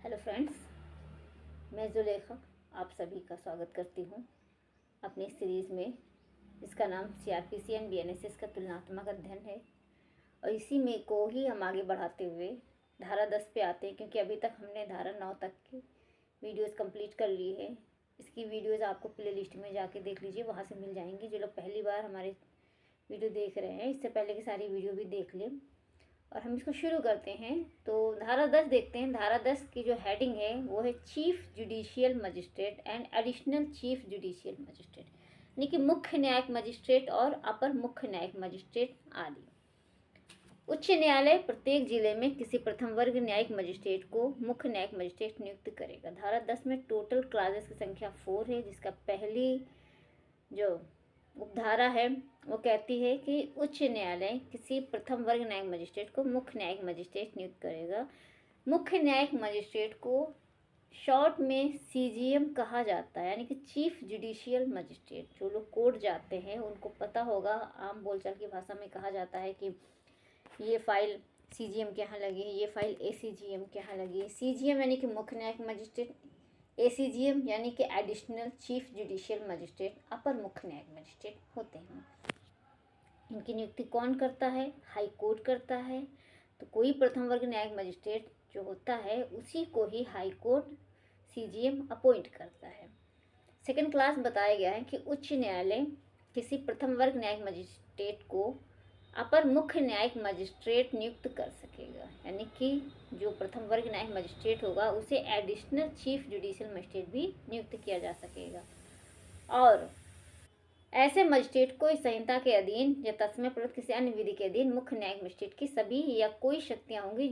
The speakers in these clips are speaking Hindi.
हेलो फ्रेंड्स, मैं जुलेखा आप सभी का स्वागत करती हूँ अपनी सीरीज़ में, जिसका नाम सीआरपीसी एंड बीएनएसएस का तुलनात्मक अध्ययन है। और इसी में को ही हम आगे बढ़ाते हुए धारा 10 पे आते हैं, क्योंकि अभी तक हमने धारा 9 तक की वीडियोस कंप्लीट कर ली है। इसकी वीडियोस आपको प्ले लिस्ट में जाके देख लीजिए, वहाँ से मिल जाएंगी। जो लोग पहली बार हमारे वीडियो देख रहे हैं, इससे पहले की सारी वीडियो भी देख लें। और हम इसको शुरू करते हैं। तो धारा 10 देखते हैं। धारा 10 की जो हेडिंग है वो है chief judicial magistrate and additional chief judicial magistrate, यानी कि मुख्य न्यायिक मजिस्ट्रेट और अपर मुख्य न्यायिक मजिस्ट्रेट आदि। उच्च न्यायालय प्रत्येक जिले में किसी प्रथम वर्ग न्यायिक मजिस्ट्रेट को मुख्य न्यायिक मजिस्ट्रेट नियुक्त करेगा। धारा 10 में टोटल क्लासेस की संख्या 4 है, जिसका पहली जो उपधारा है वो कहती है कि उच्च न्यायालय किसी प्रथम वर्ग न्यायिक मजिस्ट्रेट को मुख्य न्यायिक मजिस्ट्रेट नियुक्त करेगा। मुख्य न्यायिक मजिस्ट्रेट को शॉर्ट में सीजीएम कहा जाता है, यानी कि चीफ जुडिशियल मजिस्ट्रेट। जो लोग कोर्ट जाते हैं उनको पता होगा, आम बोलचाल की भाषा में कहा जाता है कि ये फाइल सीजीएम के यहाँ लगी है, ये फाइल एसीजीएम के यहाँ लगी है। सीजीएम यानी कि मुख्य न्यायिक मजिस्ट्रेट, एसीजीएम यानी कि एडिशनल चीफ जुडिशियल मजिस्ट्रेट, अपर मुख्य न्यायिक मजिस्ट्रेट होते हैं। इनकी नियुक्ति कौन करता है? हाई कोर्ट करता है। तो कोई प्रथम वर्ग न्यायिक मजिस्ट्रेट जो होता है उसी को ही हाई कोर्ट सीजीएम अपॉइंट करता है। सेकंड क्लास बताया गया है कि उच्च न्यायालय किसी प्रथम वर्ग न्यायिक मजिस्ट्रेट को अपर मुख्य न्यायिक मजिस्ट्रेट नियुक्त कर सकेगा, यानी कि जो प्रथम वर्ग न्यायिक मजिस्ट्रेट होगा उसे एडिशनल चीफ जुडिशियल मजिस्ट्रेट भी नियुक्त किया जा सकेगा। और ऐसे मजिस्ट्रेट को इस संहिता के अधीन या तत्समय प्रदत्त किसी अन्य विधि के अधीन मुख्य न्यायिक मजिस्ट्रेट की सभी या कोई शक्तियाँ होंगी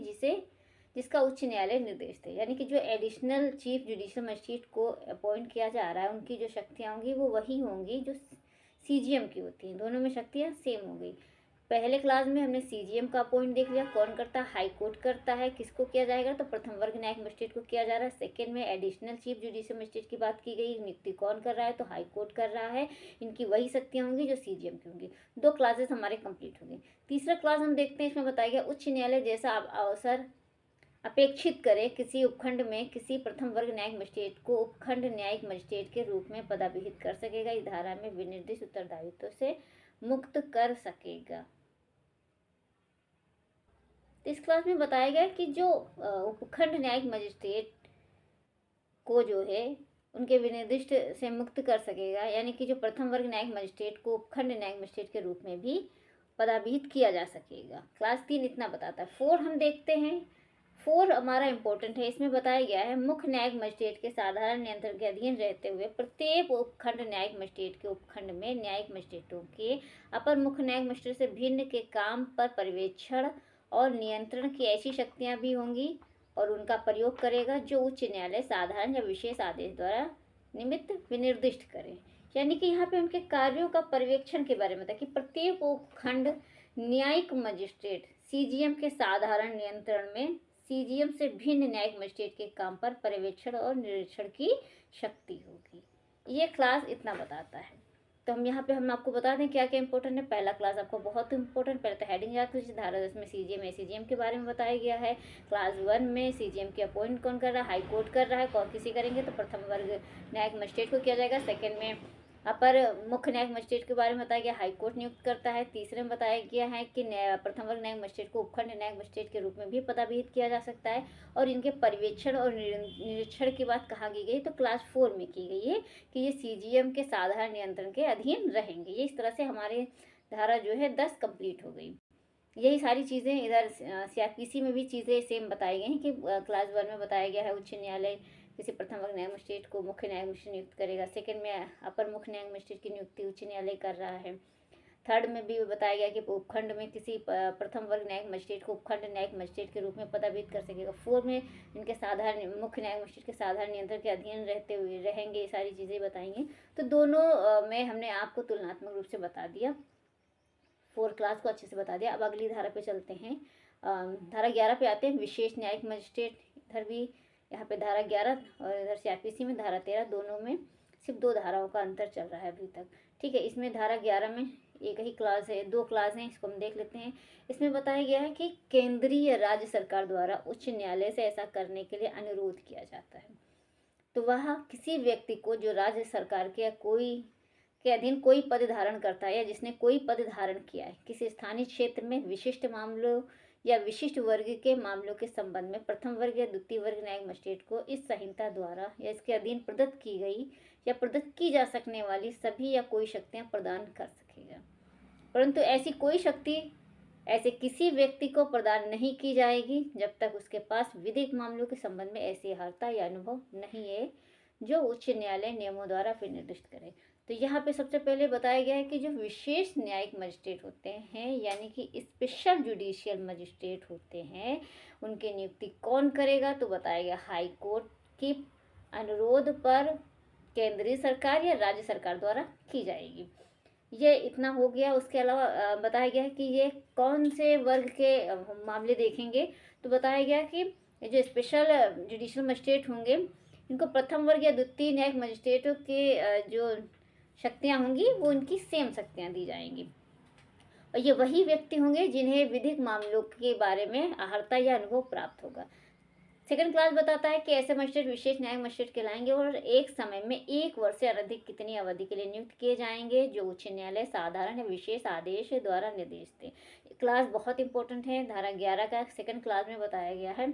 जिसका उच्च न्यायालय निर्देश दे। यानी कि जो एडिशनल चीफ जुडिशियल मजिस्ट्रेट को अपॉइंट किया जा रहा है उनकी जो शक्तियाँ होंगी वो वही होंगी जो सीजीएम की होती हैं। दोनों में शक्तियाँ सेम हो गई। पहले क्लास में हमने सीजीएम का पॉइंट देख लिया, कौन करता है? हाई कोर्ट करता है। किसको किया जाएगा? तो प्रथम वर्ग न्यायिक मजिस्ट्रेट को किया जा रहा है। सेकंड में एडिशनल चीफ जुडिशियल मजिस्ट्रेट की बात की गई, नियुक्ति कौन कर रहा है? तो हाई कोर्ट कर रहा है। इनकी वही शक्तियाँ होंगी जो सीजीएम की होंगी। 2 क्लासेस हमारे कंप्लीट हो गई। तीसरा क्लास हम देखते हैं, इसमें बताया गया उच्च न्यायालय जैसा अवसर अपेक्षित करे किसी उपखंड में किसी प्रथम वर्ग न्यायिक मजिस्ट्रेट को उपखंड न्यायिक मजिस्ट्रेट के रूप में पदाभिहित कर सकेगा। इस धारा में विनिर्दिष्ट उत्तरदायित्व से मुक्त कर सकेगा। तो इस क्लास में बताया गया कि जो उपखंड न्यायिक मजिस्ट्रेट को जो है उनके विनिर्दिष्ट से मुक्त कर सकेगा, यानी कि जो प्रथम वर्ग न्यायिक मजिस्ट्रेट को उपखंड न्यायिक मजिस्ट्रेट के रूप में भी पदाभिहित किया जा सकेगा। क्लास 3 इतना बताता है। 4 हम देखते हैं। 4 हमारा इंपॉर्टेंट है। इसमें बताया गया है मुख्य न्यायिक मजिस्ट्रेट के साधारण नियंत्रण के अधीन रहते हुए प्रत्येक उपखंड न्यायिक मजिस्ट्रेट के उपखंड में न्यायिक मजिस्ट्रेटों के अपर मुख्य न्यायिक मजिस्ट्रेट से भिन्न के काम पर पर्यवेक्षण और नियंत्रण की ऐसी शक्तियां भी होंगी और उनका प्रयोग करेगा जो उच्च न्यायालय साधारण या विशेष आदेश द्वारा निमित्त विनिर्दिष्ट करे। यानी कि यहाँ पे उनके कार्यों का पर्यवेक्षण के बारे में था कि प्रत्येक उपखंड न्यायिक मजिस्ट्रेट सीजीएम के साधारण नियंत्रण में सीजीएम से भिन्न न्यायिक मजिस्ट्रेट के काम पर पर्यवेक्षण और निरीक्षण की शक्ति होगी। ये क्लास इतना बताता है। तो हम आपको बता दें क्या क्या इंपॉर्टेंट है। पहला क्लास आपको बहुत इंपॉर्टेंट, पहले तो हेडिंग याद कीजिए। धारा 10 में सीजीएम एसीजीएम के बारे में बताया गया है। क्लास 1 में सीजीएम के अपॉइंट कौन कर रहा है? हाई कोर्ट कर रहा है। कौन किसी करेंगे? तो प्रथम वर्ग न्यायिक मजिस्ट्रेट को किया जाएगा। सेकंड में अपर मुख्य न्यायिक मजिस्ट्रेट के बारे में बताया गया, हाई कोर्ट नियुक्त करता है। तीसरे में बताया गया है कि प्रथम वर्ग न्यायिक मजिस्ट्रेट को उपखंड न्यायिक मजिस्ट्रेट के रूप में भी पदाभिहित किया जा सकता है और इनके पर्यवेक्षण और निरीक्षण की बात कहा गई तो क्लास 4 में की गई है कि ये सीजीएम के साधारण नियंत्रण के अधीन रहेंगे। ये इस तरह से हमारे धारा जो है 10 कंप्लीट हो गई। यही सारी चीज़ें इधर सीआरपीसी में भी चीज़ें सेम बताई गई हैं कि क्लास 1 में बताया गया है उच्च न्यायालय किसी प्रथम वर्ग न्यायिक मजिस्ट्रेट को मुख्य न्यायिक मजिस्ट्रेट नियुक्त करेगा। सेकंड में अपर मुख्य न्यायिक मजिस्ट्रेट की नियुक्ति उच्च न्यायालय कर रहा है। थर्ड में भी बताया गया कि उपखंड में किसी प्रथम वर्ग न्यायिक मजिस्ट्रेट को उपखंड न्यायिक मजिस्ट्रेट के रूप में पदाभिहित कर सकेगा। 4 में इनके साधारण मुख्य न्यायिक मजिस्ट्रेट के साधारण नियंत्रण के अधीन रहते हुए रहेंगे। ये सारी चीज़ें बताएंगे। तो दोनों में हमने आपको तुलनात्मक रूप से बता दिया। 4 क्लास को अच्छे से बता दिया। अब अगली धारा पे चलते हैं। धारा 11 पे आते हैं, विशेष न्यायिक मजिस्ट्रेट। इधर भी यहाँ पे धारा 11 और इधर सीआरपीसी में धारा 13, दोनों में सिर्फ 2 धाराओं का अंतर चल रहा है अभी तक। ठीक है, इसमें धारा 11 में एक ही क्लास है, 2 क्लास हैं, इसको हम देख लेते हैं। इसमें बताया गया है कि केंद्रीय या राज्य सरकार द्वारा उच्च न्यायालय से ऐसा करने के लिए अनुरोध किया जाता है। तो वह किसी व्यक्ति को जो राज्य सरकार के या कोई के अधीन कोई पद धारण करता है या जिसने कोई पद धारण किया है, किसी स्थानीय क्षेत्र में विशिष्ट मामलों या विशिष्ट वर्ग के मामलों के संबंध में प्रथम वर्ग या द्वितीय वर्ग न्यायिक मजिस्ट्रेट को इस संहिता द्वारा या इसके अधीन प्रदत्त की गई या प्रदत्त की जा सकने वाली सभी या कोई शक्तियां प्रदान कर सकेगा। परंतु ऐसी कोई शक्ति ऐसे किसी व्यक्ति को प्रदान नहीं की जाएगी जब तक उसके पास विधिक मामलों के संबंध में ऐसी अर्हता या अनुभव नहीं है जो उच्च न्यायालय नियमों द्वारा फिर निर्दिष्ट करे। तो यहाँ पे सबसे पहले बताया गया है कि जो विशेष न्यायिक मजिस्ट्रेट होते हैं यानी कि स्पेशल जुडिशियल मजिस्ट्रेट होते हैं, उनकी नियुक्ति कौन करेगा? तो बताया गया हाई कोर्ट की अनुरोध पर केंद्रीय सरकार या राज्य सरकार द्वारा की जाएगी। ये इतना हो गया। उसके अलावा बताया गया है कि ये कौन से वर्ग के मामले देखेंगे। तो बताया गया कि जो स्पेशल जुडिशियल मजिस्ट्रेट होंगे इनको प्रथम वर्ग या द्वितीय न्यायिक मजिस्ट्रेटों के जो शक्तियाँ होंगी वो उनकी सेम शक्तियाँ दी जाएंगी और ये वही व्यक्ति होंगे जिन्हें विधिक मामलों के बारे में अर्हता या अनुभव प्राप्त होगा। सेकंड क्लास बताता है कि ऐसे मजिस्ट्रेट विशेष न्यायिक मजिस्ट्रेट कहलाएंगे और एक समय में 1 वर्ष से अधिक कितनी अवधि के लिए नियुक्त किए जाएंगे जो उच्च न्यायालय साधारण या विशेष आदेश द्वारा निर्देश दे। क्लास बहुत इंपॉर्टेंट है। धारा 11 का सेकंड क्लास में बताया गया है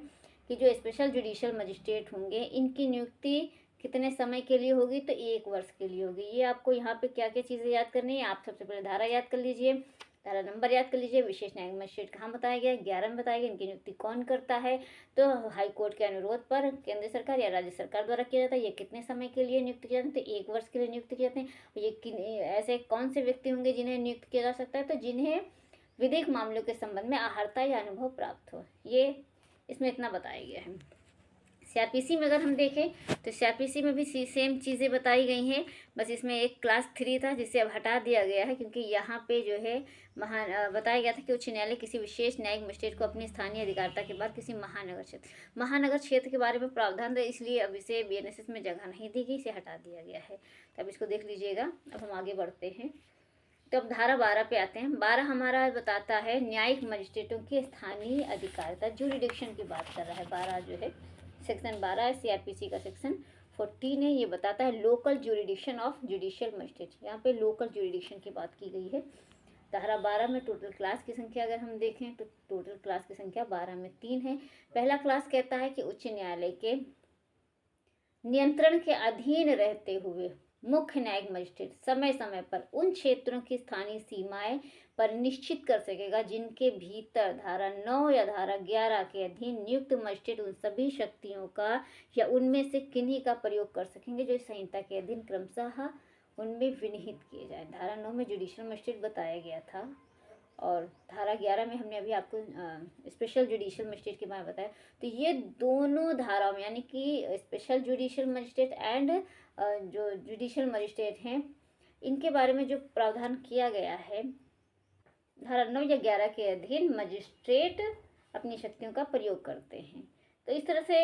कि जो स्पेशल जुडिशियल मजिस्ट्रेट होंगे इनकी नियुक्ति कितने समय के लिए होगी? तो 1 वर्ष के लिए होगी। ये आपको यहाँ पे क्या क्या चीज़ें याद करनी है? आप सबसे पहले धारा याद कर लीजिए, धारा नंबर याद कर लीजिए, विशेष न्यायिक मजिस्ट्रेट कहाँ बताया गया? 11 में बताया गया। इनकी नियुक्ति कौन करता है? तो हाई कोर्ट के अनुरोध पर केंद्र सरकार या राज्य सरकार द्वारा किया जाता है। ये कितने समय के लिए नियुक्त किया जाता है? तो 1 वर्ष के लिए नियुक्त किए जाते हैं। ये ऐसे कौन से व्यक्ति होंगे जिन्हें नियुक्त किया जा सकता है? तो जिन्हें विधिक मामलों के संबंध में अर्हता या अनुभव प्राप्त हो। ये इसमें इतना बताया गया है। सीआरपीसी में अगर हम देखें तो सीआरपीसी में भी सेम चीज़ें बताई गई हैं, बस इसमें एक क्लास 3 था जिसे अब हटा दिया गया है क्योंकि यहाँ पे जो है बताया गया था कि उच्च न्यायालय किसी विशेष न्यायिक मजिस्ट्रेट को अपनी स्थानीय अधिकारिता के बाद किसी महानगर क्षेत्र के बारे में प्रावधान था, इसलिए अब इसे बीएनएसएस में जगह नहीं दी गई, इसे हटा दिया गया है। तो अब इसको देख लीजिएगा। अब हम आगे बढ़ते हैं। तो अब धारा 12 पे आते हैं। 12 हमारा बताता है न्यायिक मजिस्ट्रेटों की स्थानीय अधिकारिता, जुरिडिक्शन की बात कर रहा है। 12 जो है सेक्शन 12 है, सीआरपीसी का सेक्शन 14 है। ये बताता है local jurisdiction of judicial magistrate. यहाँ पे लोकल जुरिडिक्शन की बात की गई है। धारा 12 में टोटल क्लास की संख्या अगर हम देखें तो टोटल क्लास की संख्या 12 में 3 है। पहला क्लास कहता है कि उच्च न्यायालय के नियंत्रण के अधीन रहते हुए मुख्य न्यायिक मजिस्ट्रेट समय समय पर उन क्षेत्रों की स्थानीय सीमाएं पर निश्चित कर सकेगा जिनके भीतर धारा 9 या धारा 11 के अधीन नियुक्त मजिस्ट्रेट उन सभी शक्तियों का या उनमें से किन्हीं का प्रयोग कर सकेंगे जो इस संहिता के अधीन क्रमशः उनमें विनिहित किए जाए। धारा 9 में जुडिशियल मजिस्ट्रेट बताया गया था और धारा 11 में हमने अभी आपको स्पेशल जुडिशियल मजिस्ट्रेट के बारे में बताया। तो ये दोनों धाराओं में यानी कि स्पेशल जुडिशियल मजिस्ट्रेट एंड जो जुडिशियल मजिस्ट्रेट हैं इनके बारे में जो प्रावधान किया गया है धारा 9 या 11 के अधीन मजिस्ट्रेट अपनी शक्तियों का प्रयोग करते हैं। तो इस तरह से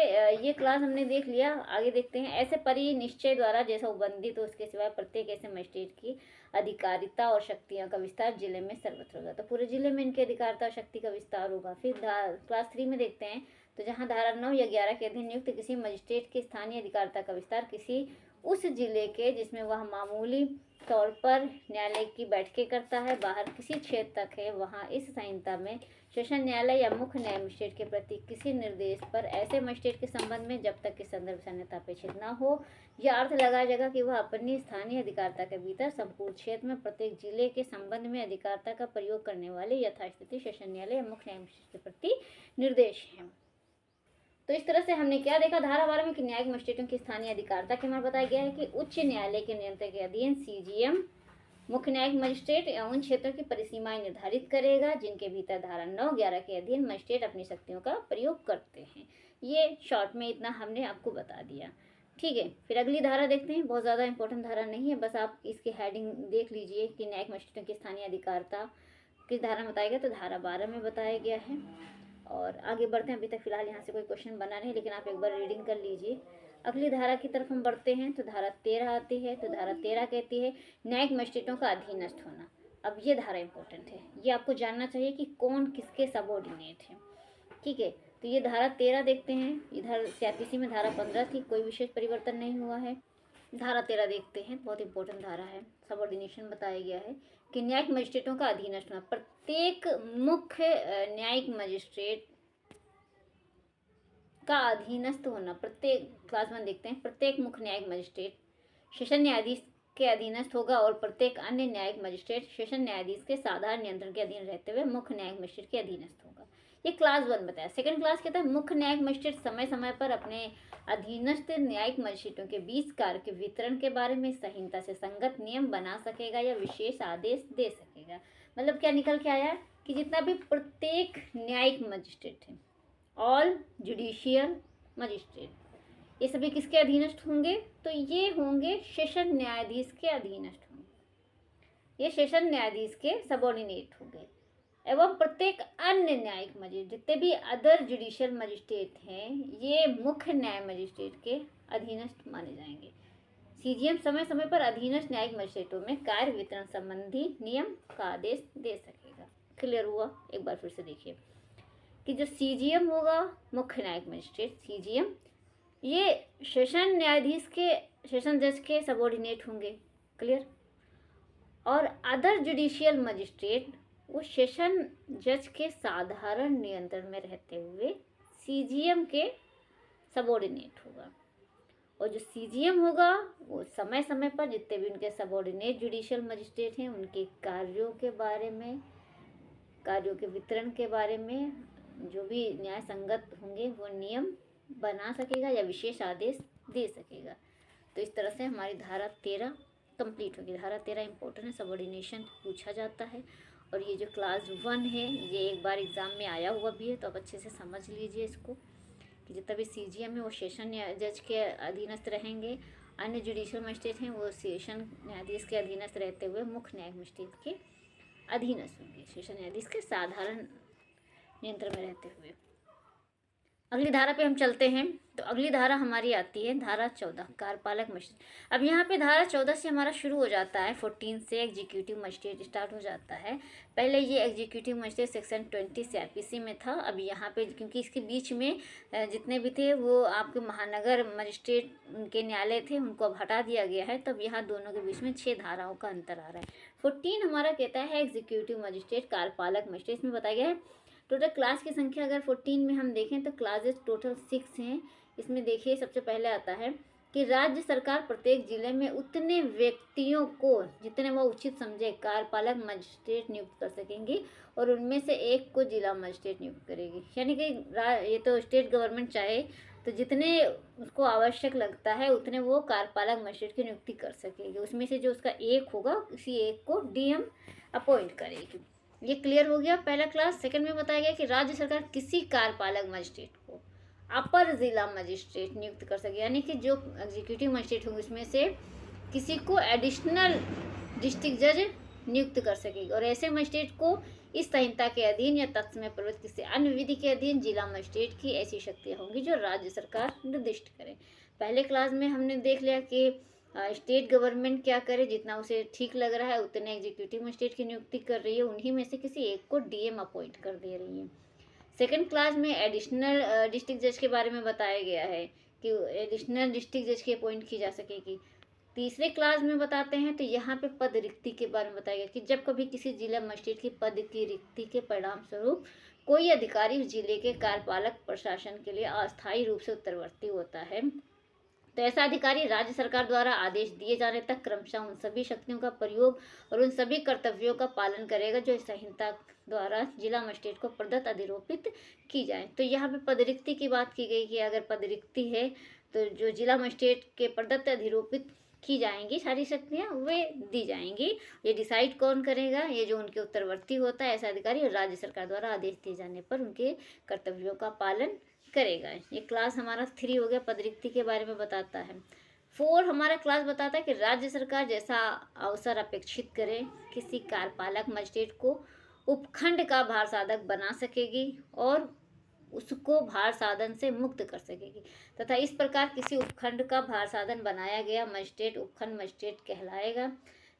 ये क्लास हमने देख लिया। आगे देखते हैं। ऐसे परिनिश्चय द्वारा जैसा उबंधित हो उसके सिवाय प्रत्येक ऐसे मजिस्ट्रेट की अधिकारिता और शक्तियों का विस्तार जिले में सर्वत्र होगा। तो पूरे जिले में इनकी अधिकारिता और शक्ति का विस्तार होगा। फिर क्लास 3 में देखते हैं। तो जहाँ धारा 9 या 11 के अधीन नियुक्त किसी मजिस्ट्रेट की स्थानीय अधिकारिता का विस्तार किसी उस जिले के जिसमें वह मामूली तौर पर न्यायालय की बैठकें करता है बाहर किसी क्षेत्र तक है, वहाँ इस संहिता में सेशन न्यायालय या मुख्य न्याय मजिस्ट्रेट के प्रति किसी निर्देश पर ऐसे मजिस्ट्रेट के संबंध में जब तक कि संदर्भ से अन्यथा अपेक्षित न हो यह अर्थ लगाया जाएगा कि वह अपनी स्थानीय अधिकारिता के भीतर संपूर्ण क्षेत्र में प्रत्येक जिले के संबंध में अधिकारिता का प्रयोग करने वाले यथास्थिति सेशन न्यायालय या मुख्य न्याय मजिस्ट्रेट के प्रति निर्देश है। तो इस तरह से हमने क्या देखा धारा 12 में कि न्यायिक मजिस्ट्रेटों की स्थानीय अधिकारिता के बारे में बताया गया है कि उच्च न्यायालय के नियंत्रण के अधीन सीजीएम मुख्य न्यायिक मजिस्ट्रेट उन क्षेत्रों की परिसीमाएं निर्धारित करेगा जिनके भीतर धारा 9-11 के अधीन मजिस्ट्रेट अपनी शक्तियों का प्रयोग करते हैं। ये शॉर्ट में इतना हमने आपको बता दिया। ठीक है, फिर अगली धारा देखते हैं। बहुत ज़्यादा इंपॉर्टेंट धारा नहीं है, बस आप इसकी हेडिंग देख लीजिए कि न्यायिक मजिस्ट्रेटों की स्थानीय अधिकारिता किस धारा में बताया गया। तो धारा 12 में बताया गया है। और आगे बढ़ते हैं। अभी तक फिलहाल यहाँ से कोई क्वेश्चन बना नहीं, लेकिन आप एक बार रीडिंग कर लीजिए। अगली धारा की तरफ हम बढ़ते हैं। तो धारा 13 आती है। तो धारा 13 कहती है न्यायिक मजिस्ट्रेटों का अधीनस्थ होना। अब ये धारा इंपॉर्टेंट है, ये आपको जानना चाहिए कि कौन किसके सबऑर्डिनेट है। ठीक है, तो ये धारा 13 देखते हैं। इधर सीआरपीसी में धारा 15 थी, कोई विशेष परिवर्तन नहीं हुआ है। धारा 13 देखते हैं, बहुत इंपॉर्टेंट धारा है। सबऑर्डिनेशन बताया गया है कि न्यायिक मजिस्ट्रेटों का अधीनस्थ होना, प्रत्येक मुख्य न्यायिक मजिस्ट्रेट का अधीनस्थ होना। प्रत्येक, क्लास 1 देखते हैं, प्रत्येक मुख्य न्यायिक मजिस्ट्रेट सेशन न्यायाधीश के अधीनस्थ होगा और प्रत्येक अन्य न्यायिक मजिस्ट्रेट सेशन न्यायाधीश के साधारण नियंत्रण के अधीन रहते हुए मुख्य न्यायिक मजिस्ट्रेट के अधीनस्थ होगा। ये क्लास 1 बताया। सेकंड क्लास कहता है मुख्य न्यायिक मजिस्ट्रेट समय समय पर अपने अधीनस्थ न्यायिक मजिस्ट्रेटों के बीच कार्य के वितरण के बारे में संहिता से संगत नियम बना सकेगा या विशेष आदेश दे सकेगा। मतलब क्या निकल के आया कि जितना भी प्रत्येक न्यायिक मजिस्ट्रेट है, ऑल जुडिशियल मजिस्ट्रेट, ये सभी किसके अधीनस्थ होंगे? तो ये होंगे सेशन न्यायाधीश के अधीनस्थ होंगे, ये सेशन न्यायाधीश के सबऑर्डिनेट होंगे। एवं प्रत्येक अन्य न्यायिक मजिस्ट्रेट, जितने भी अदर जुडिशियल मजिस्ट्रेट हैं, ये मुख्य न्याय मजिस्ट्रेट के अधीनस्थ माने जाएंगे। सीजीएम समय समय पर अधीनस्थ न्यायिक मजिस्ट्रेटों में कार्य वितरण संबंधी नियम का आदेश दे सकेगा। क्लियर हुआ? एक बार फिर से देखिए कि जो सीजीएम होगा, मुख्य न्यायिक मजिस्ट्रेट सीजीएम, ये सेशन न्यायाधीश के, सेशन जज के सबऑर्डिनेट होंगे। क्लियर? और अदर जुडिशियल मजिस्ट्रेट वो सेशन जज के साधारण नियंत्रण में रहते हुए सीजीएम के सबऑर्डिनेट होगा। और जो सीजीएम होगा वो समय समय पर जितने भी उनके सबऑर्डिनेट जुडिशियल मजिस्ट्रेट हैं उनके कार्यों के बारे में, कार्यों के वितरण के बारे में जो भी न्याय संगत होंगे वो नियम बना सकेगा या विशेष आदेश दे सकेगा। तो इस तरह से हमारी धारा 13 कंप्लीट होगी। धारा 13 इंपॉर्टेंट है, सबऑर्डिनेशन पूछा जाता है। और ये जो क्लास 1 है ये एक बार एग्ज़ाम में आया हुआ भी है, तो आप अच्छे से समझ लीजिए इसको कि जितना भी सीजीएम है वो सेशन जज के अधीनस्थ रहेंगे, अन्य जुडिशियल मजिस्ट्रेट हैं वो सेशन न्यायाधीश के अधीनस्थ रहते हुए मुख्य न्यायिक मजिस्ट्रेट के अधीनस्थ होंगे, सेशन न्यायाधीश के साधारण नियंत्रण में रहते हुए। अगली धारा पे हम चलते हैं। तो अगली धारा हमारी आती है धारा 14, कार्यपालक मजिस्ट्रेट। अब यहाँ पे धारा 14 से हमारा शुरू हो जाता है, 14 से एग्जीक्यूटिव मजिस्ट्रेट स्टार्ट हो जाता है। पहले ये एग्जीक्यूटिव मजिस्ट्रेट सेक्शन 20 सीआरपीसी में था। अब यहाँ पे क्योंकि इसके बीच में जितने भी थे वो आपके महानगर मजिस्ट्रेट के न्यायालय थे, उनको अब हटा दिया गया है। तब यहाँ दोनों के बीच में 6 धाराओं का अंतर आ रहा है। 14 हमारा कहता है एग्जीक्यूटिव मजिस्ट्रेट, कार्यपालक मजिस्ट्रेट। इसमें बताया गया है टोटल क्लास की संख्या अगर 14 में हम देखें तो क्लासेस टोटल 6 हैं। इसमें देखिए सबसे पहले आता है कि राज्य सरकार प्रत्येक जिले में उतने व्यक्तियों को जितने वो उचित समझे कार्यपालक मजिस्ट्रेट नियुक्त कर सकेंगी और उनमें से एक को जिला मजिस्ट्रेट नियुक्त करेगी। यानी कि ये तो स्टेट गवर्नमेंट चाहे तो जितने उसको आवश्यक लगता है उतने वो कार्यपालक मजिस्ट्रेट की नियुक्ति कर सकेगी। उसमें से जो उसका एक होगा उसी एक को डीएम अपॉइंट करेगी। ये क्लियर हो गया पहला क्लास। सेकंड में बताया गया कि राज्य सरकार किसी कार्यपालक मजिस्ट्रेट को अपर जिला मजिस्ट्रेट नियुक्त कर सके, यानी कि जो एग्जीक्यूटिव मजिस्ट्रेट होंगे उसमें से किसी को एडिशनल डिस्ट्रिक्ट जज नियुक्त कर सकेगी। और ऐसे मजिस्ट्रेट को इस संहिता के अधीन या तत्समय प्रवृत्त किसी अन्य विधि के अधीन जिला मजिस्ट्रेट की ऐसी शक्तियाँ होंगी जो राज्य सरकार निर्दिष्ट करे। पहले क्लास में हमने देख लिया कि स्टेट गवर्नमेंट क्या करे, जितना उसे ठीक लग रहा है उतने एग्जीक्यूटिव मजिस्ट्रेट की नियुक्ति कर रही है, उन्हीं में से किसी एक को डीएम अपॉइंट कर दे रही है। सेकंड क्लास में एडिशनल डिस्ट्रिक्ट जज के बारे में बताया गया है कि एडिशनल डिस्ट्रिक्ट जज की अपॉइंट की जा सकेगी। तीसरे क्लास में बताते हैं तो यहाँ पे पद रिक्ति के बारे में बताया गया कि जब कभी किसी जिला मजिस्ट्रेट की पद की रिक्ति के परिणाम स्वरूप कोई अधिकारी उस जिले के कार्यपालक प्रशासन के लिए अस्थायी रूप से उत्तरवर्ती होता है तो ऐसा अधिकारी राज्य सरकार द्वारा आदेश दिए जाने तक क्रमशः उन सभी शक्तियों का प्रयोग और उन सभी कर्तव्यों का पालन करेगा जो इस संहिता द्वारा जिला मजिस्ट्रेट को प्रदत्त अधिरोपित की जाए। तो यहाँ पे पदरिक्ति की बात की गई कि अगर पदरिक्ति है तो जो जिला मजिस्ट्रेट के प्रदत्त अधिरोपित की जाएंगी सारी शक्तियाँ वे दी जाएंगी। ये डिसाइड कौन करेगा? ये जो उनके उत्तरवर्ती होता है ऐसा अधिकारी, और राज्य सरकार द्वारा आदेश दिए जाने पर उनके कर्तव्यों का पालन करेगा। ये क्लास हमारा 3 हो गया, पदरिक्ति के बारे में बताता है। 4 हमारा क्लास बताता है कि राज्य सरकार जैसा अवसर अपेक्षित करे किसी कार्यपालक मजिस्ट्रेट को उपखंड का भार साधक बना सकेगी और उसको भार साधन से मुक्त कर सकेगी तथा इस प्रकार किसी उपखंड का भार साधन बनाया गया मजिस्ट्रेट उपखंड मजिस्ट्रेट कहलाएगा।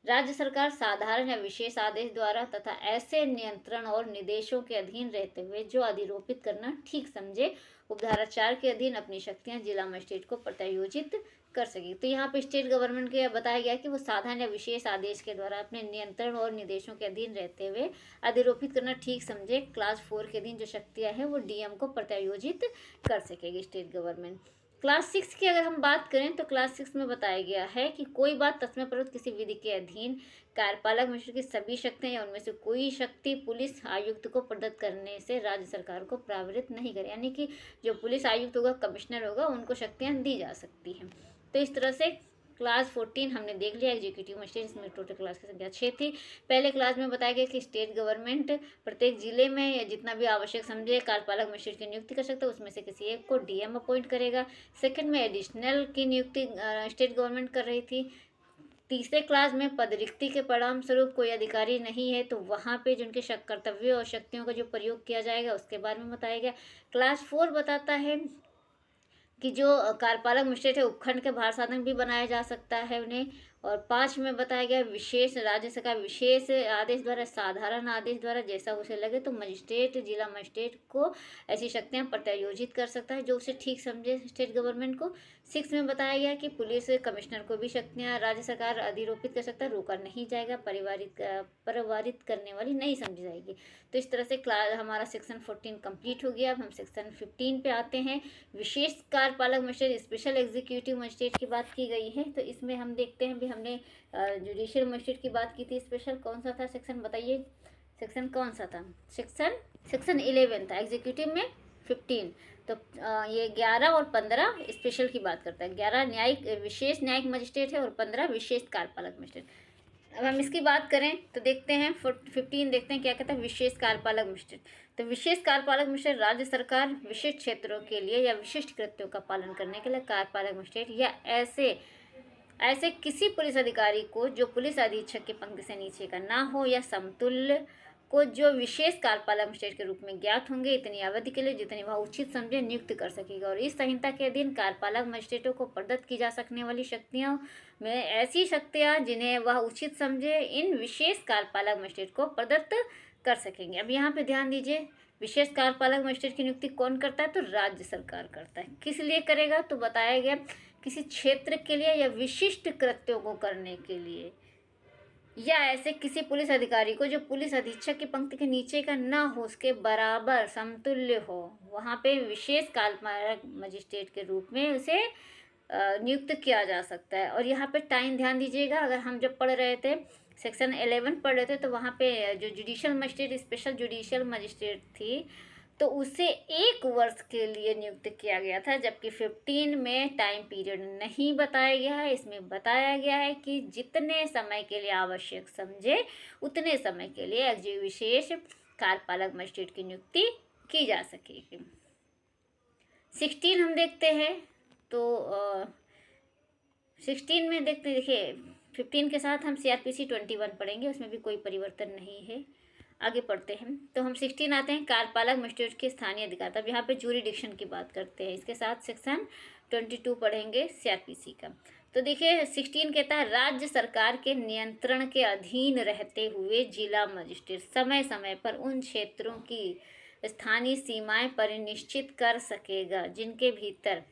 राज्य सरकार साधारण या विशेष आदेश द्वारा तथा ऐसे नियंत्रण और निर्देशों के अधीन रहते हुए जो अधिरोपित करना ठीक समझे उपधारा 4 के अधीन अपनी शक्तियां जिला मजिस्ट्रेट को प्रत्यायोजित कर सके। तो यहाँ पे स्टेट गवर्नमेंट के बताया गया कि वो साधारण या विशेष आदेश के द्वारा अपने नियंत्रण और निर्देशों के अधीन रहते हुए अधिरोपित करना ठीक समझे क्लास 4 के अधीन जो शक्तियां हैं वो डीएम को प्रत्यायोजित कर सकेगी स्टेट गवर्नमेंट। क्लास 6 की अगर हम बात करें तो क्लास 6 में बताया गया है कि कोई बात तस्मै प्रवृत्त किसी विधि के अधीन कार्यपालक मिश्र की सभी शक्तियां या उनमें से कोई शक्ति पुलिस आयुक्त को प्रदत्त करने से राज्य सरकार को प्रभावित नहीं करे, यानी कि जो पुलिस आयुक्त होगा, कमिश्नर होगा, उनको शक्तियां दी जा सकती हैं। तो इस तरह से क्लास 14 हमने देख लिया एग्जीक्यूटिव मजिस्ट्रेट, इसमें टोटल क्लास की संख्या 6 थी। पहले क्लास में बताया गया कि स्टेट गवर्नमेंट प्रत्येक जिले में या जितना भी आवश्यक समझे कार्यपालक मजिस्ट्रेट की नियुक्ति कर सकता है, उसमें से किसी एक को डीएम अपॉइंट करेगा। सेकंड में एडिशनल की नियुक्ति स्टेट गवर्नमेंट कर रही थी। तीसरे क्लास में पद रिक्ति के परिणाम स्वरूप कोई अधिकारी नहीं है तो वहाँ पे जिनके कर्तव्यों और शक्तियों का जो प्रयोग किया जाएगा उसके बारे में बताया गया। क्लास 4 बताता है कि जो कार्यपालक मजिस्ट्रेट है उपखंड के भार साधन भी बनाया जा सकता है उन्हें। और 5 में बताया गया विशेष राज्य सरकार विशेष आदेश द्वारा, साधारण आदेश द्वारा जैसा उसे लगे तो मजिस्ट्रेट जिला मजिस्ट्रेट को ऐसी शक्तियां प्रत्यायोजित कर सकता है जो उसे ठीक समझे स्टेट गवर्नमेंट को। 6 में बताया गया कि पुलिस कमिश्नर को भी शक्तियां राज्य सरकार अधिरोपित कर सकता है, रोका नहीं जाएगा, परिवारित करने वाली नहीं समझी जाएगी। तो इस तरह से क्लास हमारा सेक्शन 14 कंप्लीट हो गया। अब हम सेक्शन 15 पे आते हैं। विशेष कार्यपालक मजिस्ट्रेट स्पेशल एग्जीक्यूटिव मजिस्ट्रेट की बात की गई है। तो इसमें हम देखते हैं भी हमने जुडिशियल मजिस्ट्रेट की बात की थी। स्पेशल कौन सा था सेक्शन बताइए, सेक्शन कौन सा था? सेक्शन 11 था, एग्जीक्यूटिव में 15। तो ये 11 और 15 स्पेशल की बात करता है। 11 न्यायिक विशेष न्यायिक मजिस्ट्रेट है और 15 विशेष कार्यपालक मजिस्ट्रेट। अब हम इसकी बात करें तो देखते हैं 15 देखते हैं क्या कहता है विशेष कार्यपालक मजिस्ट्रेट। तो विशेष कार्यपालक मजिस्ट्रेट राज्य सरकार विशिष्ट क्षेत्रों के लिए या विशिष्ट कृत्यों का पालन करने के लिए कार्यपालक मजिस्ट्रेट या ऐसे किसी पुलिस अधिकारी को जो पुलिस अधीक्षक की पंक्ति से नीचे का ना हो या समतुल्य को जो विशेष कार्यपालक मजिस्ट्रेट के रूप में ज्ञात होंगे इतनी अवधि के लिए जितनी वह उचित समझे नियुक्त कर सकेगा। और इस संहिता के अधीन कार्यपालक मजिस्ट्रेटों को प्रदत्त की जा सकने वाली शक्तियों में ऐसी शक्तियां जिन्हें वह उचित समझे इन विशेष कार्यपालक मजिस्ट्रेट को प्रदत्त कर सकेंगे। अब यहाँ पे ध्यान दीजिए, विशेष कार्यपालक मजिस्ट्रेट की नियुक्ति कौन करता है? तो राज्य सरकार करता है। किस लिए करेगा? तो बताया गया किसी क्षेत्र के लिए या विशिष्ट कृत्यों को करने के लिए, या ऐसे किसी पुलिस अधिकारी को जो पुलिस अधीक्षक की पंक्ति के नीचे का ना हो, उसके बराबर समतुल्य हो, वहाँ पे विशेष कार्यपालक मजिस्ट्रेट के रूप में उसे नियुक्त किया जा सकता है। और यहाँ पे टाइम ध्यान दीजिएगा, अगर हम जब पढ़ रहे थे सेक्शन 11 पढ़ रहे थे तो वहाँ पे जो judicial magistrate special judicial magistrate थी तो उसे 1 वर्ष के लिए नियुक्त किया गया था, जबकि 15 में टाइम पीरियड नहीं बताया गया है। इसमें बताया गया है कि जितने समय के लिए आवश्यक समझे उतने समय के लिए विशेष कार्यपालक मजिस्ट्रेट की नियुक्ति की जा सकेगी। 16 हम देखते हैं तो 16 में देखते देखिए 15 के साथ हम CRPC 21 पढ़ेंगे, उसमें भी कोई परिवर्तन नहीं है। आगे पढ़ते हैं तो हम 16 आते हैं कार्यपालक मजिस्ट्रेट के स्थानीय अधिकार। तब यहाँ पे जूरिडिक्शन की बात करते हैं, इसके साथ सेक्शन 22 पढ़ेंगे CRPC का। तो देखिए 16 कहता है राज्य सरकार के नियंत्रण के अधीन रहते हुए जिला मजिस्ट्रेट समय समय पर उन क्षेत्रों की स्थानीय सीमाएं परिनिश्चित कर सकेगा जिनके भीतर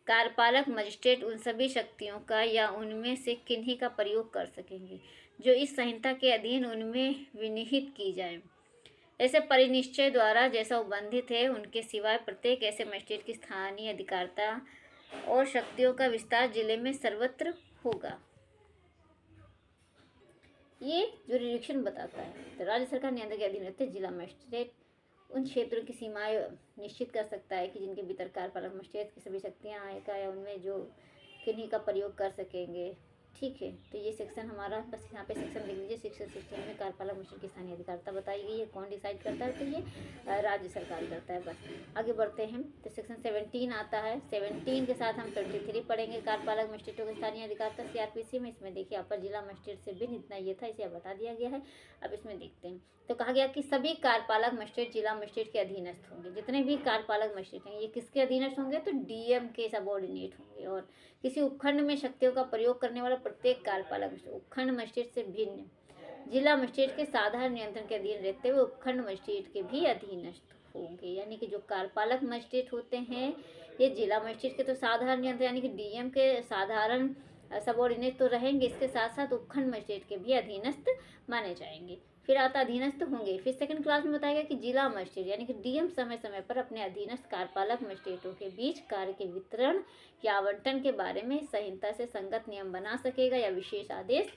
कार्यपालक मजिस्ट्रेट उन सभी शक्तियों का या उनमें से किन्हीं का प्रयोग कर सकेंगे जो इस संहिता के अधीन उनमें विनिहित की जाए। ऐसे परिनिश्चय द्वारा जैसा उबंधित है उनके सिवाय प्रत्येक ऐसे मजिस्ट्रेट की स्थानीय अधिकारता और शक्तियों का विस्तार जिले में सर्वत्र होगा। ये जुरिडिक्शन बताता है। तो राज्य सरकार नियंत्रण के अधीन रहते जिला मजिस्ट्रेट उन क्षेत्रों की सीमाएं निश्चित कर सकता है कि जिनके भीतर कार्यपालक मजिस्ट्रेट की सभी शक्तियां आएगा या उनमें जो किन्हीं का प्रयोग कर सकेंगे। ठीक है, तो ये सेक्शन हमारा बस यहाँ पे सेक्शन लिख लीजिए। सेक्शन 16 में कार्यपालक मजिस्ट्रेट की स्थानीय अधिकारता बताई गई है, कौन डिसाइड करता है? तो ये राज्य सरकार करता है। बस आगे बढ़ते हैं तो सेक्शन 17 आता है। 17 के साथ हम 23 पढ़ेंगे कार्यपालक मजिस्ट्रेटों की स्थानीय अधिकारता CRPC में। इसमें देखिए अपर जिला मजिस्ट्रेट से भिन्न इतना ये था, इसे बता दिया गया है। अब इसमें देखते हैं तो कहा गया कि सभी कार्यपालक मजिस्ट्रेट जिला मजिस्ट्रेट के अधीनस्थ होंगे। जितने भी कार्यपालक मजिस्ट्रेट हैं ये किसके अधीनस्थ होंगे? तो DM के सबऑर्डिनेट होंगे। और किसी उपखंड में शक्तियों का प्रयोग करने वाला प्रत्येक कार्यपालक मजिस्ट्रेट उपखंड मजिस्ट्रेट से भिन्न जिला मजिस्ट्रेट के साधारण नियंत्रण के अधीन रहते हुए उपखंड मजिस्ट्रेट के भी अधीनस्थ होंगे। यानी कि जो कार्यपालक मजिस्ट्रेट होते हैं ये जिला मजिस्ट्रेट के तो साधारण नियंत्रण यानी कि डीएम के साधारण सबऑर्डिनेट तो रहेंगे, इसके साथ साथ उपखंड मजिस्ट्रेट के भी अधीनस्थ माने जाएंगे। फिर आता अधीनस्थ होंगे। फिर सेकंड क्लास में बताया गया कि जिला मजिस्ट्रेट यानी कि डीएम समय समय पर अपने अधीनस्थ कार्यपालक मजिस्ट्रेटों के बीच कार्य के वितरण या आवंटन के बारे में संहिता से संगत नियम बना सकेगा या विशेष आदेश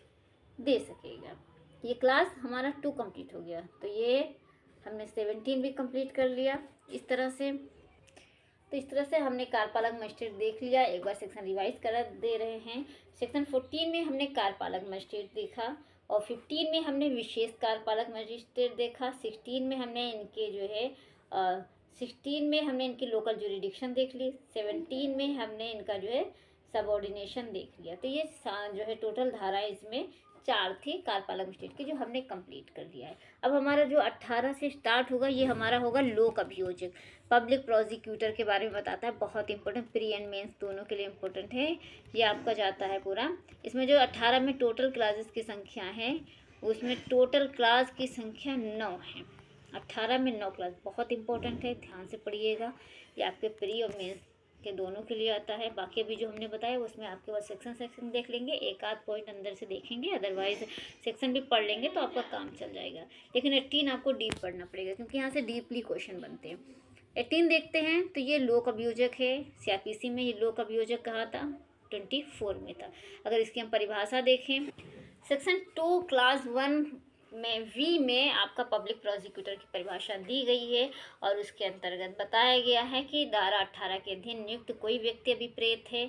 दे सकेगा। ये क्लास हमारा 2 कंप्लीट हो गया। तो ये हमने 17 भी कंप्लीट कर लिया। इस तरह से हमने कार्यपालक मजिस्ट्रेट देख लिया। एक बार सेक्शन रिवाइज कर दे रहे हैं। सेक्शन 14 में हमने कार्यपालक मजिस्ट्रेट देखा और 15 में हमने विशेष कार्यपालक मजिस्ट्रेट देखा। 16 में हमने इनके जो है 16 में हमने इनकी लोकल जुरिडिक्शन देख ली। 17 में हमने इनका जो है सबऑर्डिनेशन देख लिया। तो ये जो है टोटल धाराएं इसमें 4 थी कार्यपालक मजिस्ट्रेट की, जो हमने कंप्लीट कर दिया है। अब हमारा जो 18 से स्टार्ट होगा ये हमारा होगा लोक अभियोजक। पब्लिक प्रोसिक्यूटर के बारे में बताता है, बहुत इंपॉर्टेंट, प्री एंड मेंस दोनों के लिए इंपॉर्टेंट है। ये आपका जाता है पूरा। इसमें जो 18 में टोटल क्लासेस की संख्या है उसमें टोटल क्लास की संख्या 9 है। 18 में 9 क्लास बहुत इंपॉर्टेंट है, ध्यान से पढ़िएगा। ये आपके प्री और मेंस के दोनों के लिए आता है। बाकी अभी जो हमने बताया उसमें आपके पास सेक्शन देख लेंगे, एक आध पॉइंट अंदर से देखेंगे, अदरवाइज सेक्शन भी पढ़ लेंगे तो आपका काम चल जाएगा। लेकिन 18 आपको डीप पढ़ना पड़ेगा क्योंकि यहाँ से डीपली क्वेश्चन बनते हैं। 18 देखते हैं तो ये लोक अभियोजक है। सीआरपीसी में ये लोक अभियोजक कहाँ था? 24 में था। अगर इसकी हम परिभाषा देखें, सेक्शन 2 क्लास 1 में वी में आपका पब्लिक प्रोसिक्यूटर की परिभाषा दी गई है और उसके अंतर्गत बताया गया है कि धारा 18 के अधीन नियुक्त कोई व्यक्ति अभिप्रेत है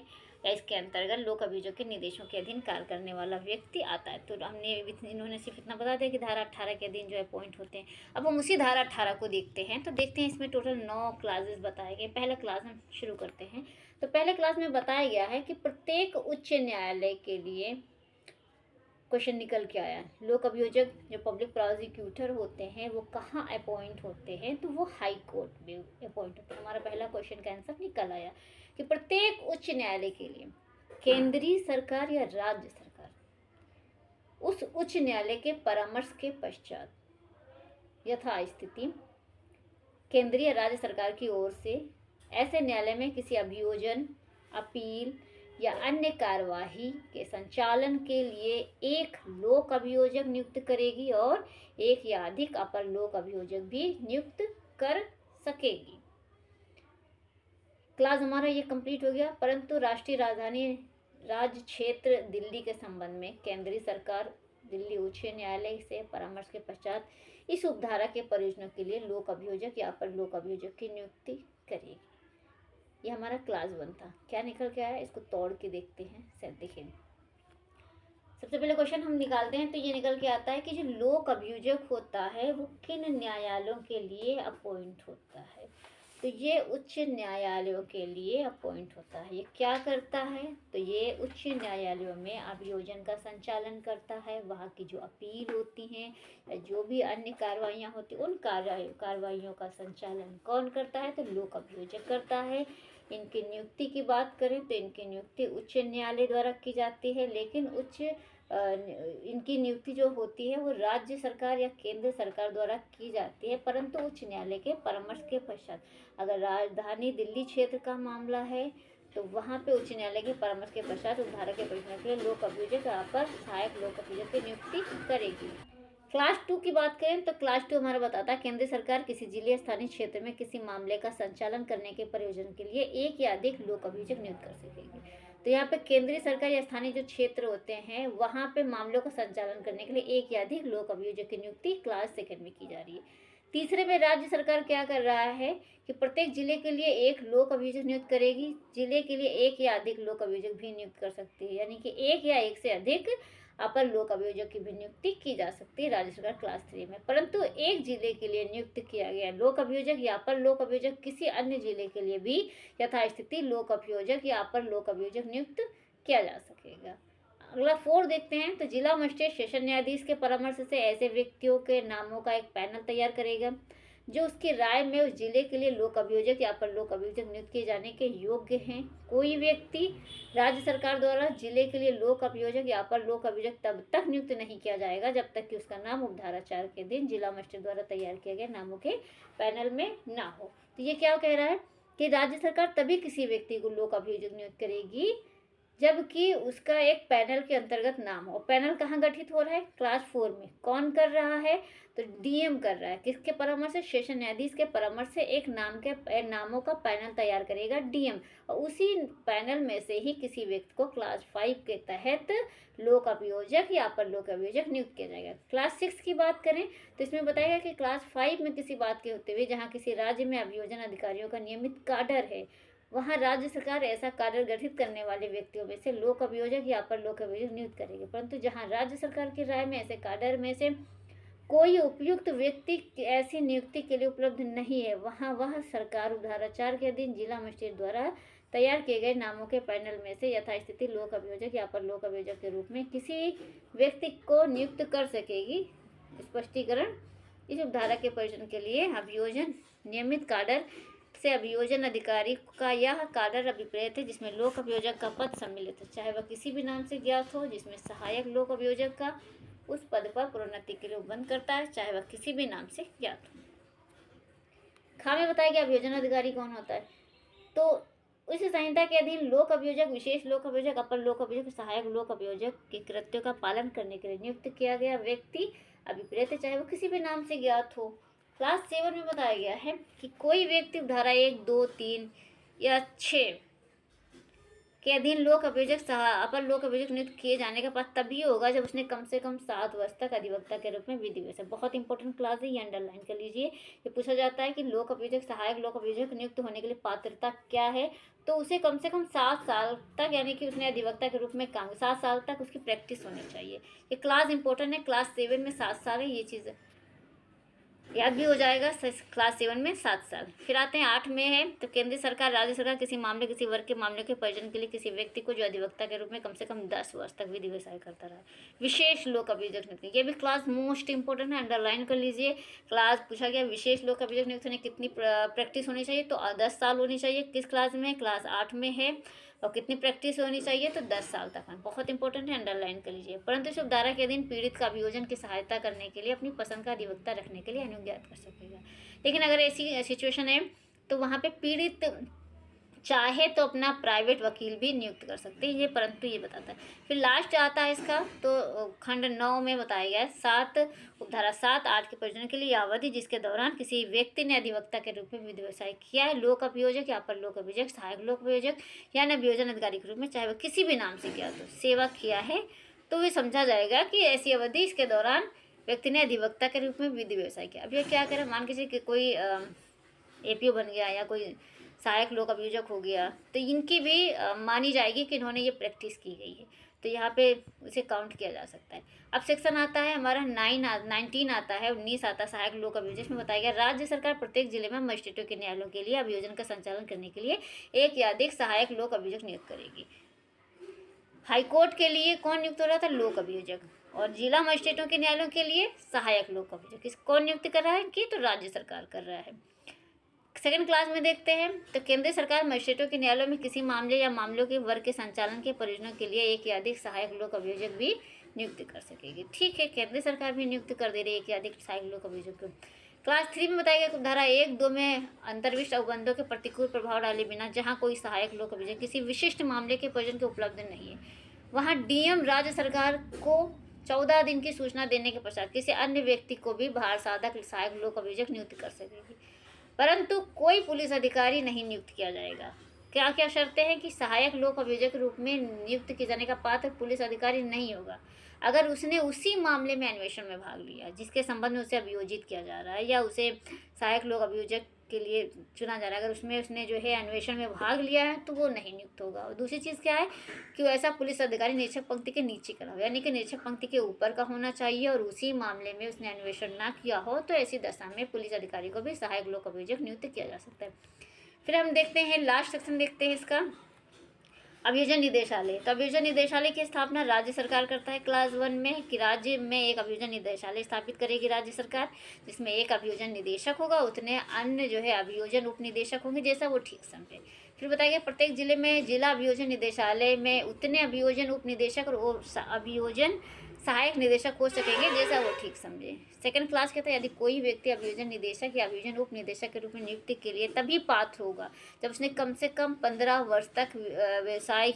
या इसके अंतर्गत लोक अभियोजक के निर्देशों के अधीन कार्य करने वाला व्यक्ति आता है। तो हमने इन्होंने सिर्फ इतना बता दिया कि धारा 18 के अधीन जो है अपॉइंट होते हैं। अब हम उसी धारा 18 को देखते हैं। तो देखते हैं इसमें टोटल 9 क्लासेस बताए गए। पहला क्लास हम शुरू करते हैं। तो पहले क्लास में बताया गया है कि प्रत्येक उच्च न्यायालय के लिए क्वेश्चन निकल के आया, लोक अभियोजक जो पब्लिक प्रोसिक्यूटर होते हैं वो कहाँ अपॉइंट होते हैं? तो वो हाई कोर्ट में अपॉइंट होते हैं। हमारा पहला क्वेश्चन का आंसर निकल आया कि प्रत्येक उच्च न्यायालय के लिए केंद्रीय सरकार या राज्य सरकार उस उच्च न्यायालय के परामर्श के पश्चात यथा स्थिति केंद्रीय राज्य सरकार की ओर से ऐसे न्यायालय में किसी अभियोजन, अपील या अन्य कार्यवाही के संचालन के लिए एक लोक अभियोजक नियुक्त करेगी और एक या अधिक अपर लोक अभियोजक भी नियुक्त कर सकेगी। क्लास हमारा ये कंप्लीट हो गया। परंतु राष्ट्रीय राजधानी राज्य क्षेत्र दिल्ली के संबंध में केंद्रीय सरकार दिल्ली उच्च न्यायालय से परामर्श के पश्चात इस उपधारा के प्रयोजनों के लिए लोक अभियोजक या अपर लोक अभियोजक की नियुक्ति करेगी। ये हमारा क्लास 1 था। क्या निकल के आया इसको तोड़ के देखते हैं। सर देखिए, सबसे पहले क्वेश्चन हम निकालते हैं तो ये निकल के आता है कि जो लोक अभियोजक होता है वो किन न्यायालयों के लिए अपॉइंट होता है? तो ये उच्च न्यायालयों के लिए अपॉइंट होता है। ये क्या करता है? तो ये उच्च न्यायालयों में अभियोजन का संचालन करता है। वहाँ की जो अपील होती हैं या जो भी अन्य कार्रवाइयाँ होती हैं उन कार्रवाइयों का संचालन कौन करता है? तो लोक अभियोजक करता है। इनकी नियुक्ति की बात करें तो इनकी नियुक्ति उच्च न्यायालय द्वारा की जाती है, लेकिन इनकी नियुक्ति जो होती है वो राज्य सरकार या केंद्र सरकार द्वारा की जाती है, परंतु उच्च न्यायालय के परामर्श के पश्चात। अगर राजधानी दिल्ली क्षेत्र का मामला है तो वहाँ पे उच्च न्यायालय के परामर्श के पश्चात उस धारा के प्रयोजन के लिए लोक अभियोजक अपर सहायक लोक अभियोजक की नियुक्ति करेगी। क्लास 2 की बात करें तो क्लास 2 हमारा बताता है केंद्रीय सरकार किसी जिले स्थानीय क्षेत्र में किसी मामले का संचालन करने के प्रयोजन के लिए एक या अधिक लोक अभियोजक नियुक्त कर सकेगी। तो यहाँ पे केंद्रीय सरकार या स्थानीय जो क्षेत्र होते हैं वहाँ पे मामलों का संचालन करने के लिए एक या अधिक लोक अभियोजक की नियुक्ति क्लास 2 में की जा रही है। तीसरे में राज्य सरकार क्या कर रहा है कि प्रत्येक जिले के लिए एक लोक अभियोजक नियुक्त करेगी। जिले के लिए एक या अधिक लोक अभियोजक भी नियुक्त कर सकती है, यानी कि एक या एक से अधिक अपर लोक अभियोजक की भी नियुक्ति की जा सकती है राज्य सरकार क्लास 3 में। परंतु एक जिले के लिए नियुक्त किया गया लोक अभियोजक या अपर लोक अभियोजक किसी अन्य जिले के लिए भी यथास्थिति लोक अभियोजक या अपर लोक अभियोजक नियुक्त किया जा सकेगा। अगला 4 देखते हैं तो जिला मजिस्ट्रेट सेशन न्यायाधीश के परामर्श से ऐसे व्यक्तियों के नामों का एक पैनल तैयार करेगा जो उसकी राय में उस जिले के लिए लोक अभियोजक या अपर लोक अभियोजक नियुक्त किए जाने के योग्य हैं। कोई व्यक्ति राज्य सरकार द्वारा जिले के लिए लोक अभियोजक या अपर लोक अभियोजक तब तक नियुक्त नहीं किया जाएगा जब तक कि उसका नाम उपधारा 4 के दिन जिला मजिस्ट्रेट द्वारा तैयार किए गए नामों के पैनल में ना हो। तो ये क्या कह रहा है कि राज्य सरकार तभी किसी व्यक्ति को लोक अभियोजक नियुक्त करेगी जबकि उसका एक पैनल के अंतर्गत नाम हो। पैनल कहाँ गठित हो रहा है? क्लास 4 में। कौन कर रहा है? तो डीएम कर रहा है। किसके परामर्श से? सेशन न्यायाधीश के परामर्श से एक नामों का पैनल तैयार करेगा डीएम, और उसी पैनल में से ही किसी व्यक्ति को क्लास 5 के तहत लोक अभियोजक या अपर लोक अभियोजक नियुक्त किया जाएगा। क्लास 6 की बात करें तो इसमें बताएगा कि क्लास 5 में किसी बात के होते हुए जहाँ किसी राज्य में अभियोजन अधिकारियों का नियमित काडर है, वहाँ राज्य सरकार ऐसा काडर गठित करने वाले व्यक्तियों में से लोक अभियोजक या अपर लोक अभियोजक नियुक्त करेगी। परंतु जहाँ राज्य सरकार की राय में ऐसे काडर में से कोई उपयुक्त व्यक्ति ऐसी नियुक्ति के लिए उपलब्ध नहीं है, वहाँ वह सरकार उपधारा 4 के अधीन जिला मजिस्ट्रेट द्वारा तैयार किए गए नामों के पैनल में से यथास्थिति लोक अभियोजक या अपर लोक अभियोजक के रूप में किसी व्यक्ति को नियुक्त कर सकेगी। स्पष्टीकरण: इस उपधारा के प्रयोजन के लिए अभियोजन नियमित काडर से अभियोजन अधिकारी का यह काडर अभिप्रेत है जिसमें लोक अभियोजक का पद सम्मिलित है, चाहे वह किसी भी नाम से ज्ञात हो, जिसमें सहायक लोक अभियोजक का उस पद पर प्रोन्नति के लिए उपबंध करता है, चाहे वह किसी भी नाम से ज्ञात हो। खा में बताया गया अभियोजन अधिकारी कौन होता है। तो इस संहिता के अधीन लोक अभियोजक, विशेष लोक अभियोजक, अपर लोक अभियोजक, सहायक लोक अभियोजक के कृत्यों का पालन करने के लिए नियुक्त किया गया व्यक्ति अभिप्रेत है, चाहे वह किसी भी नाम से ज्ञात हो। क्लास 7 में बताया गया है कि कोई व्यक्ति धारा 1, 2, 3 या 6 के अधीन लोक अभियोजक अपर लोक अभियोजक नियुक्त किए जाने का पात्र तभी होगा जब उसने कम से कम 7 वर्ष तक अधिवक्ता के रूप में विधि व्यवसाय। बहुत इंपॉर्टेंट क्लास है, ये अंडरलाइन कर लीजिए। ये पूछा जाता है कि लोक अभियोजक, सहायक लोक अभियोजक नियुक्त होने के लिए पात्रता क्या है, तो उसे कम से कम 7 साल तक, यानी कि उसने अधिवक्ता के रूप में काम 7 साल तक उसकी प्रैक्टिस होनी चाहिए। ये क्लास इंपॉर्टेंट है। क्लास 7 में 7 साल है, ये चीज़ याद भी हो जाएगा। क्लास 7 में 7 साल। फिर आते हैं 8 में है, तो केंद्र सरकार, राज्य सरकार किसी मामले, किसी वर्ग के मामले के प्रयोजन के लिए किसी व्यक्ति को जो अधिवक्ता के रूप में कम से कम 10 वर्ष तक विधि व्यवसाय करता रहा, विशेष लोक अभियोजक नियुक्त। ये भी क्लास मोस्ट इंपॉर्टेंट है, अंडरलाइन कर लीजिए। क्लास पूछा गया विशेष लोक अभियोजक नियुक्त होने कितनी प्रैक्टिस होनी चाहिए, तो 10 साल होनी चाहिए। किस क्लास में? क्लास 8 में है। और कितनी प्रैक्टिस होनी चाहिए, तो 10 साल तक है। बहुत इंपॉर्टेंट है, अंडरलाइन कर लीजिए। परंतु इस उपधारा के अधीन पीड़ित का अभियोजन की सहायता करने के लिए अपनी पसंद का अधिवक्ता रखने के लिए अनुज्ञात कर सकेगा। लेकिन अगर ऐसी सिचुएशन है तो वहाँ पे पीड़ित चाहे तो अपना प्राइवेट वकील भी नियुक्त कर सकते हैं, ये परंतु ये बताता है। फिर लास्ट आता है इसका, तो खंड 9 में बताया गया है उपधारा 7, 8 के प्रयोजन के लिए अवधि जिसके दौरान किसी व्यक्ति ने अधिवक्ता के रूप में विधि व्यवसाय किया है, लोक अभियोजक या अपर लोक अभियोजक, सहायक लोक अभियोजक या अभियोजन अधिकारी के रूप में, चाहे वह किसी भी नाम से किया, तो सेवा किया है, तो ये समझा जाएगा कि ऐसी अवधि इसके दौरान व्यक्ति ने अधिवक्ता के रूप में विधि व्यवसाय किया। अब ये क्या करें, मान कीजिए कोई एपीओ बन गया या कोई सहायक लोक अभियोजक हो गया, तो इनकी भी मानी जाएगी कि इन्होंने ये प्रैक्टिस की गई है, तो यहाँ पे उसे काउंट किया जा सकता है। अब सेक्शन आता है हमारा 19 आता है, 19 आता है सहायक लोक अभियोजक में बताया गया राज्य सरकार प्रत्येक जिले में मजिस्ट्रेटों के न्यायालयों के लिए अभियोजन का संचालन करने के लिए एक या अधिक सहायक लोक अभियोजक नियुक्त करेगी। हाईकोर्ट के लिए कौन नियुक्त हो रहा था? लोक अभियोजक। और जिला मजिस्ट्रेटों के न्यायालयों के लिए सहायक लोक अभियोजक। किस कौन नियुक्त कर रहा है कि? तो राज्य सरकार कर रहा है। सेकंड क्लास में देखते हैं, तो केंद्र सरकार मजिस्ट्रेटों के न्यायालयों में किसी मामले या मामलों के वर्ग के संचालन के प्रयोजनों के लिए एक या अधिक सहायक लोक अभियोजक भी नियुक्त कर सकेगी। ठीक है, केंद्र सरकार भी नियुक्त कर दे रही है एक या अधिक सहायक लोक अभियोजक को। क्लास 3 में बताया गया धारा 1, 2 में अंतर्विष्ट अनुबंधों के प्रतिकूल प्रभाव डाले बिना जहाँ कोई सहायक लोक अभियोजक किसी विशिष्ट मामले के प्रयोजन के उपलब्ध नहीं है, वहाँ डीएम राज्य सरकार को 14 दिन की सूचना देने के पश्चात किसी अन्य व्यक्ति को भी भार साधक सहायक लोक अभियोजक नियुक्त कर सकेगी। परंतु कोई पुलिस अधिकारी नहीं नियुक्त किया जाएगा। क्या क्या शर्तें हैं कि सहायक लोक अभियोजक के रूप में नियुक्त किए जाने का पात्र पुलिस अधिकारी नहीं होगा अगर उसने उसी मामले में अन्वेषण में भाग लिया जिसके संबंध में उसे अभियोजित किया जा रहा है, या उसे सहायक लोक अभियोजक के लिए चुना जा रहा है, अगर उसमें उसने जो है अन्वेषण में भाग लिया है तो वो नहीं नियुक्त होगा। और दूसरी चीज़ क्या है कि वो ऐसा पुलिस अधिकारी निरीक्षक पंक्ति के नीचे का हो, यानी कि निरीक्षक पंक्ति के ऊपर का होना चाहिए, और उसी मामले में उसने अन्वेषण ना किया हो, तो ऐसी दशा में पुलिस अधिकारी को भी सहायक लोक अभियोजक नियुक्त किया जा सकता है। फिर हम देखते हैं लास्ट सेक्शन, देखते हैं इसका अभियोजन निदेशालय, तो अभियोजन निदेशालय की स्थापना राज्य सरकार करता है क्लास 1 में, कि राज्य में एक अभियोजन निदेशालय स्थापित करेगी राज्य सरकार, जिसमें एक अभियोजन निदेशक होगा, उतने अन्य जो है अभियोजन उप निदेशक होंगे, जैसा वो ठीक समझे। फिर बताया गया प्रत्येक जिले में जिला अभियोजन निदेशालय में उतने अभियोजन उप निदेशक और अभियोजन सहायक निदेशक हो सकेंगे, जैसा वो ठीक समझे। सेकंड क्लास कहता है यदि कोई व्यक्ति अभियोजन निदेशक या अभियोजन उप निदेशक के रूप में नियुक्ति के लिए तभी पात्र होगा जब उसने कम से कम 15 वर्ष तक व्यवसाय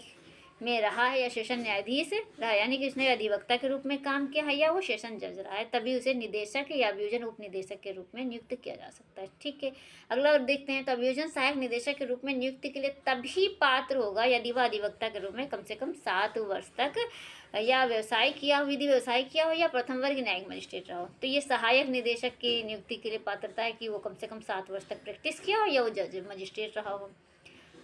में रहा है या सेशन न्यायाधीश रहा, यानी कि उसने अधिवक्ता के रूप में काम किया है या वो सेशन जज रहा है, तभी उसे निदेशक या अभियोजन उप निदेशक के रूप में नियुक्त किया जा सकता है। ठीक है, अगला और देखते हैं। तो अभियोजन सहायक निदेशक के रूप में नियुक्ति के लिए तभी पात्र होगा यदि वह अधिवक्ता के रूप में कम से कम 7 वर्ष तक या व्यवसाय किया हो, विधि व्यवसाय किया हो, या प्रथम वर्ग न्यायिक मजिस्ट्रेट रहा हो। तो ये सहायक निदेशक की नियुक्ति के लिए पात्रता है कि वो कम से कम 7 वर्ष तक प्रैक्टिस किया हो या वो जज मजिस्ट्रेट रहा हो,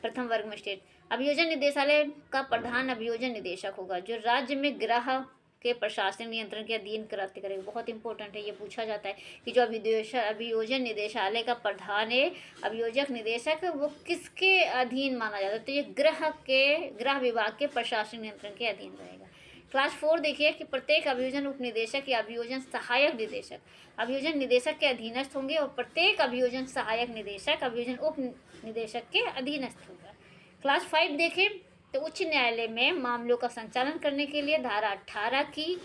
प्रथम वर्ग मजिस्ट्रेट। अभियोजन निदेशालय का प्रधान अभियोजन निदेशक होगा जो राज्य में गृह के प्रशासनिक नियंत्रण के अधीन कृत्य करेगा। बहुत इंपॉर्टेंट है, ये पूछा जाता है कि जो अभियोजन निदेशालय का प्रधान है, अभियोजक निदेशक, वो किसके अधीन माना जाता है? तो ये गृह विभाग के प्रशासनिक नियंत्रण के अधीन रहेगा। क्लास 4 देखिए कि प्रत्येक अभियोजन उप निदेशक या अभियोजन सहायक निदेशक अभियोजन निदेशक के अधीनस्थ होंगे और प्रत्येक अभियोजन सहायक निदेशक अभियोजन उप निदेशक के अधीनस्थ होगा। क्लास 5 देखें तो उच्च न्यायालय में मामलों का संचालन करने के लिए धारा 18 की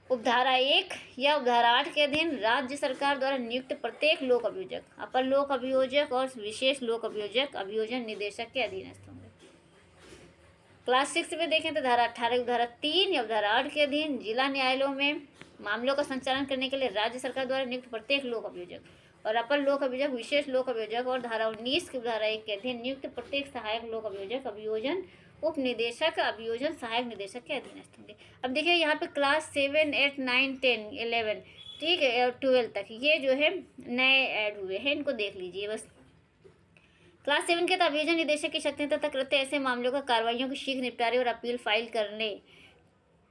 उपधारा 1 या उपधारा 8 के अधीन राज्य सरकार द्वारा नियुक्त प्रत्येक लोक अभियोजक, अपर लोक अभियोजक और विशेष लोक अभियोजक अभियोजन निदेशक के अधीनस्थ होंगे। क्लास 6 में देखें तो धारा 18 उपधारा 3 या उपधारा 8 के अधीन जिला न्यायालयों में मामलों का संचालन करने के लिए राज्य सरकार द्वारा नियुक्त प्रत्येक लोक अभियोजक और अपर लोक अभियोजक, विशेष लोक अभियोजक और धारा 19 की उपधारा 1 के अधीन नियुक्त प्रत्येक सहायक लोक अभियोजक अभियोजन उप निदेशक अभियोजन सहायक निदेशक के अधीनस्थ होंगे। अब देखिए यहाँ पे क्लास 7, 8, 9, 10, 11, ठीक है, और 12 तक ये जो है नए ऐड हुए हैं, इनको देख लीजिए बस। क्लास 7 के तहत अभियोजन निदेशक की शक्तियां तथा कृत्य ऐसे मामलों का कार्रवाइयों के शीघ्र निपटारे और अपील फाइल करने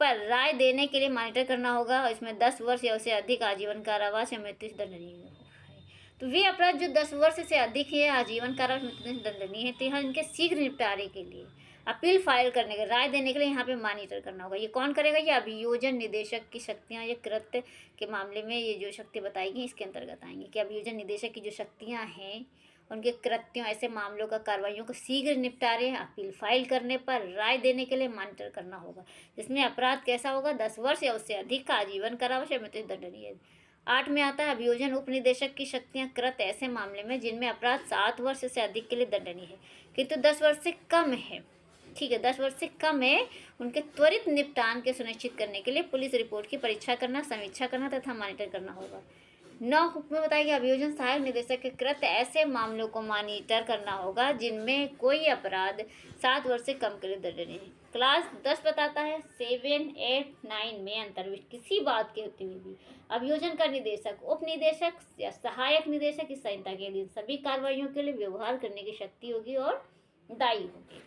पर राय देने के लिए मॉनिटर करना होगा और इसमें 10 वर्ष या उससे अधिक आजीवन कारावास या मृत्यु से दंडनीय है। तो वे अपराध जो 10 वर्ष से अधिक है, आजीवन कारावास मृत्यु से दंडनीय है, तो यहाँ इनके शीघ्र निपटारे के लिए, अपील फाइल करने के, राय देने के लिए यहाँ पे मॉनिटर करना होगा। ये कौन करेगा? ये अभियोजन निदेशक की शक्तियाँ, ये कृत्य के मामले में ये जो शक्ति बताई गई इसके अंतर्गत आएंगी कि अभियोजन निदेशक की जो शक्तियाँ हैं उनके कृत्यों, ऐसे मामलों का कार्रवाइयों को शीघ्र निपटारे, अपील फाइल करने पर राय देने के लिए मॉनिटर करना होगा, जिसमें अपराध कैसा होगा? 10 वर्ष या उससे अधिक का आजीवन कारावास या मृत्यु दंडनीय है। 8 में आता है अभियोजन उप निदेशक की शक्तियां कृत्य ऐसे मामले में जिनमें अपराध 7 वर्ष से अधिक के लिए दंडनीय है किंतु 10 वर्ष से कम है, ठीक है, 10 वर्ष से कम है, उनके त्वरित निपटान के सुनिश्चित करने के लिए पुलिस रिपोर्ट की परीक्षा करना, समीक्षा करना तथा मॉनिटर करना होगा। 9 में बताया कि अभियोजन सहायक निदेशक के कृत्य ऐसे मामलों को मॉनिटर करना होगा जिनमें कोई अपराध 7 वर्ष से कम के लिए दंडनीय है। क्लास 10 बताता है 7, 8, 9 में अंतर्विष्ट किसी बात के होते हुए भी अभियोजन का निदेशक, उप निदेशक या सहायक निदेशक इस संहिता के अधीन सभी कार्रवाइयों के लिए व्यवहार करने की शक्ति होगी और दायी होगी।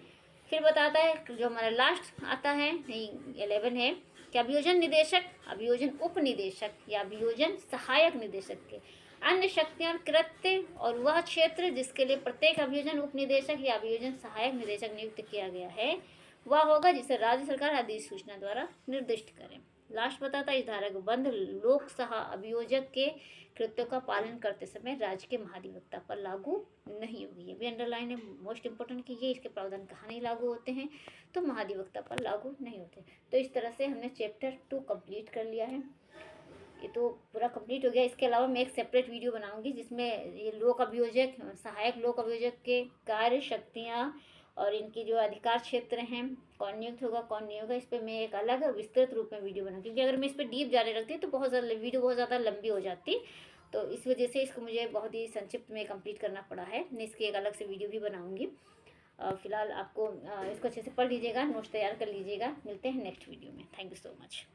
फिर बताता है जो हमारा लास्ट आता है 11 है कि अभियोजन निदेशक, अभियोजन उप निदेशक या अभियोजन सहायक निदेशक के अन्य शक्तियां और कृत्य और वह क्षेत्र जिसके लिए प्रत्येक अभियोजन उप निदेशक या अभियोजन सहायक निदेशक नियुक्त किया गया है वह होगा जिसे राज्य सरकार अधिसूचना द्वारा निर्दिष्ट करे। लास्ट बताता है इस धारा को बंद लोक सहा अभियोजक के कृत्यों का पालन करते समय राज्य के महाधिवक्ता पर लागू नहीं होगी। ये भी अंडरलाइन है, मोस्ट इंपॉर्टेंट कि ये इसके प्रावधान कहाँ नहीं लागू होते हैं, तो महाधिवक्ता पर लागू नहीं होते। तो इस तरह से हमने चैप्टर 2 कंप्लीट कर लिया है। ये तो पूरा कंप्लीट हो गया। इसके अलावा मैं एक सेपरेट वीडियो बनाऊंगी जिसमें ये लोक अभियोजक, सहायक लोक अभियोजक के कार्य, शक्तियाँ और इनकी जो अधिकार क्षेत्र हैं, कौन नियुक्त होगा कौन नहीं होगा, इस पर मैं एक अलग विस्तृत रूप में वीडियो बनाऊंगी। क्योंकि अगर मैं इस पर डीप जाने लगती तो बहुत ज़्यादा वीडियो बहुत ज़्यादा लंबी हो जाती, तो इस वजह से इसको मुझे बहुत ही संक्षिप्त में कंप्लीट करना पड़ा है। मैं इसकी एक अलग से वीडियो भी बनाऊंगी। फिलहाल आपको इसको अच्छे से पढ़ लीजिएगा, नोट्स तैयार कर लीजिएगा। मिलते हैं नेक्स्ट वीडियो में। Thank you so much.